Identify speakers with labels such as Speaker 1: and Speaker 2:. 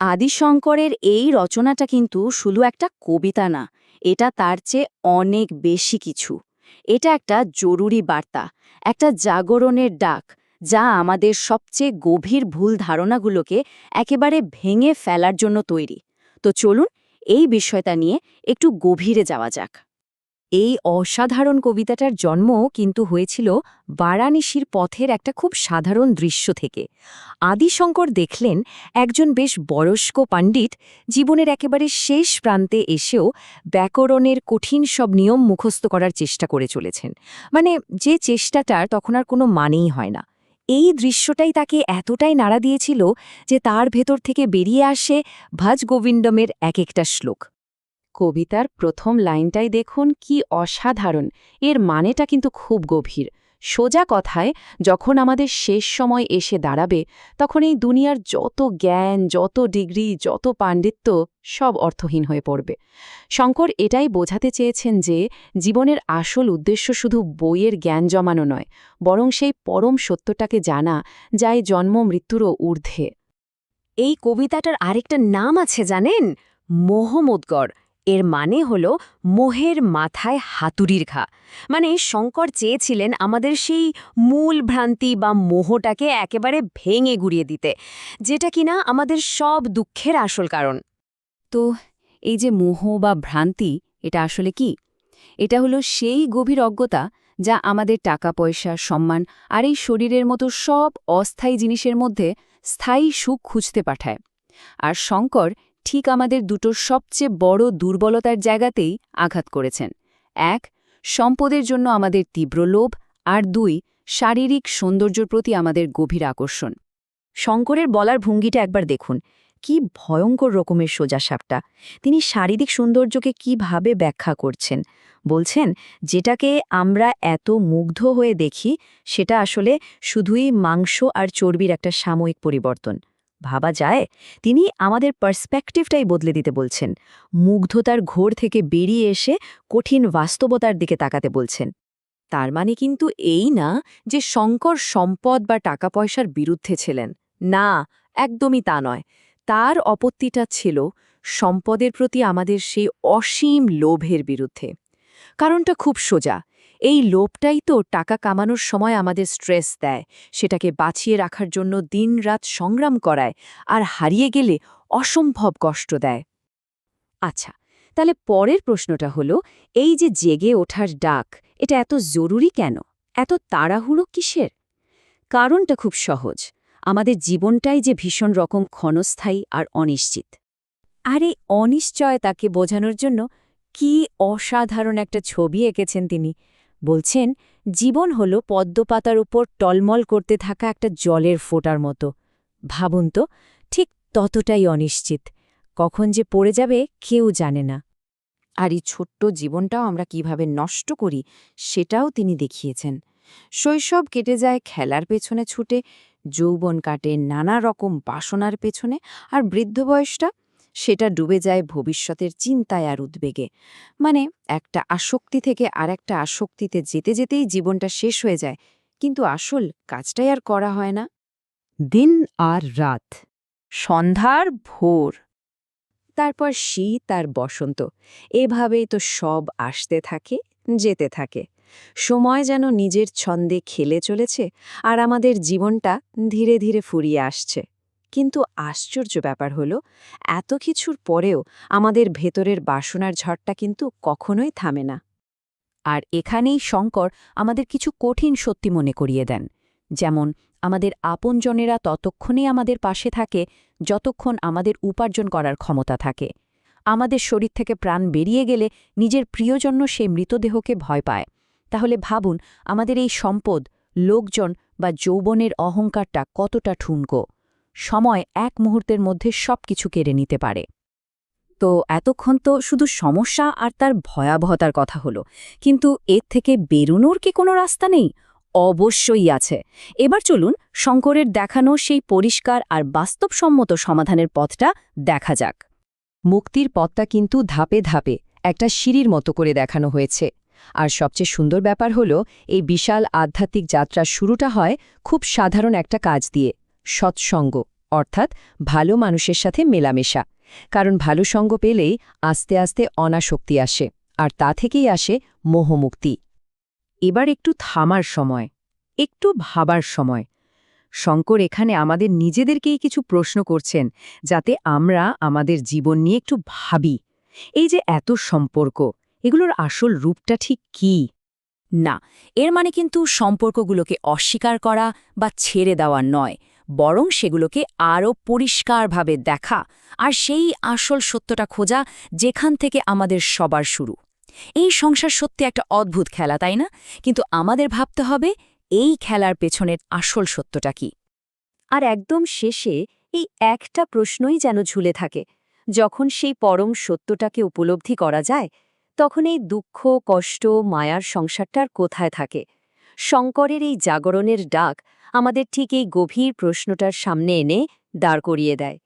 Speaker 1: আদিশঙ্করের এই রচনাটা কিন্তু শুধু একটা কবিতা না, এটা তার চেয়ে অনেক বেশি কিছু। এটা একটা জরুরি বার্তা, একটা জাগরণের ডাক, যা আমাদের সবচেয়ে গভীর ভুল ধারণাগুলোকে একেবারে ভেঙে ফেলার জন্য তৈরি। তো চলুন এই বিষয়টা নিয়ে একটু গভীরে যাওয়া যাক। এই অসাধারণ কবিতাটার জন্ম কিন্তু হয়েছিল বারাণসীর পথের একটা খুব সাধারণ দৃশ্য থেকে। আদিশঙ্কর দেখলেন একজন বেশ বয়স্ক পণ্ডিত জীবনের একেবারে শেষ প্রান্তে এসেও ব্যাকরণের কঠিন সব নিয়ম মুখস্থ করার চেষ্টা করে চলেছেন। মানে যে চেষ্টাটার তখন আর কোনো মানেই হয় না। এই দৃশ্যটাই তাকে এতটাই নাড়া দিয়েছিল যে তার ভেতর থেকে বেরিয়ে আসে ভজ গোবিন্দমের এক একটা শ্লোক। কবিতার প্রথম লাইনটাই দেখুন কি অসাধারণ, এর মানেটা কিন্তু খুব গভীর। সোজা কথায়, যখন আমাদের শেষ সময় এসে দাঁড়াবে, তখন এই দুনিয়ার যত জ্ঞান, যত ডিগ্রি, যত পাণ্ডিত্য সব অর্থহীন হয়ে পড়বে। শঙ্কর এটাই বোঝাতে চেয়েছেন যে জীবনের আসল উদ্দেশ্য শুধু বইয়ের জ্ঞান জমানো নয়, বরং সেই পরম সত্যটাকে জানা, যাই জন্ম মৃত্যুরও ঊর্ধ্বে। এই কবিতাটার আরেকটা নাম আছে জানেন, মোহমোদ্গর। এর মানে হল মোহের মাথায় হাতুড়ির ঘা। মানে শঙ্কর চেয়েছিলেন আমাদের সেই মূল ভ্রান্তি বা মোহটাকে একেবারে ভেঙে গুড়িয়ে দিতে, যেটা কিনা আমাদের সব দুঃখের আসল কারণ। তো এই যে মোহ বা ভ্রান্তি, এটা আসলে কি? এটা হলো সেই গভীর অজ্ঞতা যা আমাদের টাকা পয়সা, সম্মান আর এই শরীরের মতো সব অস্থায়ী জিনিসের মধ্যে স্থায়ী সুখ খুঁজতে পাঠায়। আর শঙ্কর ঠিক আমাদের দুটো সবচেয়ে বড় দুর্বলতার জায়গাতেই আঘাত করেছেন। এক, সম্পদের জন্য আমাদের তীব্র লোভ, আর দুই, শারীরিক সৌন্দর্যের প্রতি আমাদের গভীর আকর্ষণ। শঙ্করের বলার ভঙ্গিটা একবার দেখুন, কি ভয়ঙ্কর রকমের সোজাসাপটা। তিনি শারীরিক সৌন্দর্যকে কিভাবে ব্যাখ্যা করছেন। বলছেন যেটাকে আমরা এত মুগ্ধ হয়ে দেখি, সেটা আসলে শুধুই মাংস আর চর্বির একটা সাময়িক পরিবর্তন। ভাবা যায়, তিনি আমাদের পার্সপেক্টিভটাই বদলে দিতে বলছেন। মুগ্ধতার ঘোর থেকে বেরিয়ে এসে কঠিন বাস্তবতার দিকে তাকাতে বলছেন। তার মানে কিন্তু এই না যে শঙ্কর সম্পদ বা টাকা পয়সার বিরুদ্ধে ছিলেন। না, একদমই তা নয়। তার আপত্তিটা ছিল সম্পদের প্রতি আমাদের সেই অসীম লোভের বিরুদ্ধে। কারণটা খুব সোজা, এই লোভটাই তো টাকা কামানোর সময় আমাদের স্ট্রেস দেয়, সেটাকে বাঁচিয়ে রাখার জন্য দিনরাত সংগ্রাম করায়, আর হারিয়ে গেলে অসম্ভব কষ্ট দেয়। আচ্ছা, তাহলে পরের প্রশ্নটা হলো, এই যে জেগে ওঠার ডাক, এটা এত জরুরি কেন? এত তাড়াহুড়ো কিসের? কারণটা খুব সহজ, আমাদের জীবনটাই যে ভীষণ রকম ক্ষণস্থায়ী আর অনিশ্চিত। আর এই অনিশ্চয়তাকে বোঝানোর জন্য কি অসাধারণ একটা ছবি এঁকেছেন তিনি। বলছেন, জীবন হলো পদ্মপাতার উপর টলমল করতে থাকা একটা জলের ফোঁটার মতো। ভাবুন তো, ঠিক ততটাই অনিশ্চিত। কখন যে পড়ে যাবে কেউ জানে না। আর এই ছোট্ট জীবনটাও আমরা কিভাবে নষ্ট করি, সেটাও তিনি দেখিয়েছেন। শৈশব কেটে যায় খেলার পেছনে ছুটে, যৌবন কাটে নানা রকম বাসনার পেছনে, আর বৃদ্ধ বয়সটা, সেটা ডুবে যায় ভবিষ্যতের চিন্তায় আর উদ্বেগে। মানে একটা আসক্তি থেকে আরেকটা আসক্তিতে যেতে যেতেই জীবনটা শেষ হয়ে যায়, কিন্তু আসল কাজটাই আর করা হয় না। দিন আর রাত, সন্ধ্যার ভোর, তারপর শীত আর বসন্ত, এভাবেই তো সব আসতে থাকে, যেতে থাকে। সময় যেন নিজের ছন্দে খেলে চলেছে, আর আমাদের জীবনটা ধীরে ধীরে ফুরিয়ে আসছে। কিন্তু আশ্চর্য ব্যাপার হলো, এত কিছুর পরেও আমাদের ভেতরের বাসনার ঝড়টা কিন্তু কখনোই থামে না। আর এখানেই শঙ্কর আমাদের কিছু কঠিন সত্যি মনে করিয়ে দেন। যেমন, আমাদের আপনজনেরা ততক্ষণই আমাদের পাশে থাকে যতক্ষণ আমাদের উপার্জন করার ক্ষমতা থাকে। আমাদের শরীর থেকে প্রাণ বেরিয়ে গেলে নিজের প্রিয়জন সেই মৃতদেহকে ভয় পায়। তাহলে ভাবুন, আমাদের এই সম্পদ, লোকজন বা যৌবনের অহংকারটা কতটা ঠুনকো। সময় এক মুহূর্তের মধ্যে সবকিছু কেড়ে নিতে পারে। তো এতক্ষণ তো শুধু সমস্যা আর তার ভয়াবহতার কথা হলো, কিন্তু এর থেকে বেরোনোর কি কোনো রাস্তা নেই? অবশ্যই আছে। এবার চলুন শঙ্করের দেখানো সেই পরিষ্কার আর বাস্তবসম্মত সমাধানের পথটা দেখা যাক। মুক্তির পথটা কিন্তু ধাপে ধাপে একটা সিঁড়ির মতো করে দেখানো হয়েছে। আর সবচেয়ে সুন্দর ব্যাপার হলো, এই বিশাল আধ্যাত্মিক যাত্রার শুরুটা হয় খুব সাধারণ একটা কাজ দিয়ে, সৎসঙ্গ।
Speaker 2: অর্থাৎ ভালো মানুষের সাথে মেলামেশা। কারণ ভালো সঙ্গ পেলেই আস্তে আস্তে অনাসক্তি আসে, আর তা থেকেই আসে মোহমুক্তি।
Speaker 3: এবার একটু থামার সময়, একটু ভাবার সময়। শঙ্কর এখানে আমাদের নিজেদেরকেই কিছু প্রশ্ন করছেন, যাতে আমরা আমাদের জীবন নিয়ে একটু ভাবি। এই যে এত সম্পর্ক, এগুলোর আসল রূপটা ঠিক কী?
Speaker 1: না, এর মানে কিন্তু সম্পর্কগুলোকে অস্বীকার করা বা ছেড়ে দেওয়া নয়, বরং সেগুলোকে আরও পরিষ্কারভাবে দেখা আর সেই আসল সত্যটা খোঁজা যেখান থেকে আমাদের সবার শুরু। এই সংসার সত্যি একটা অদ্ভুত খেলা, তাই না? কিন্তু আমাদের ভাবতে হবে এই খেলার পেছনের আসল সত্যটা কি। আর একদম শেষে এই একটা প্রশ্নই যেন ঝুলে থাকে, যখন সেই পরম সত্যটাকে উপলব্ধি করা যায়, তখন এই দুঃখ, কষ্ট, মায়ার সংসারটার কোথায় থাকে? শঙ্করের এই জাগরণের ডাক আমাদের ঠিক এই গভীর প্রশ্নটার সামনে এনে দাঁড় করিয়ে দেয়।